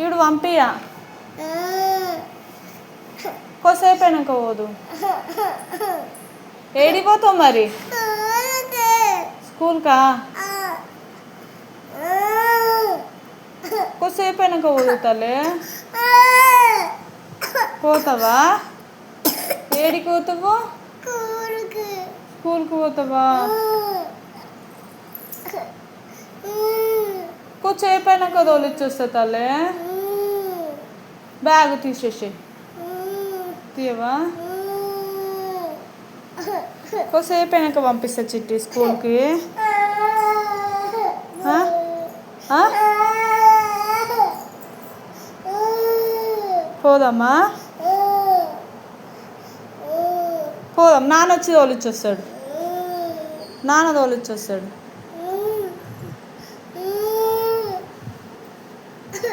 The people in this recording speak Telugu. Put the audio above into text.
ఇడు పంపియా కొద్దిసేపు అయినాక పోదు. ఏడిపోతావు మరి స్కూల్కా? కొద్దిసేపు అయినాక పోదు తల్లి. పోతావా? ఏడికి పోతావు? స్కూల్కి పోతావా? కొద్దిసేపు అయినాక తోలిచ్చేస్తా తల్లి. బ్యాగ్ తీసేసి తీయవా? కొద్దిసేపు అయినాక పంపిస్తా చిట్టి స్కూల్కి. పోదామా? పోదాం. నాన్న వచ్చి తోలిచ్చొస్తాడు. నాన్న తోలిచ్చొస్తాడు.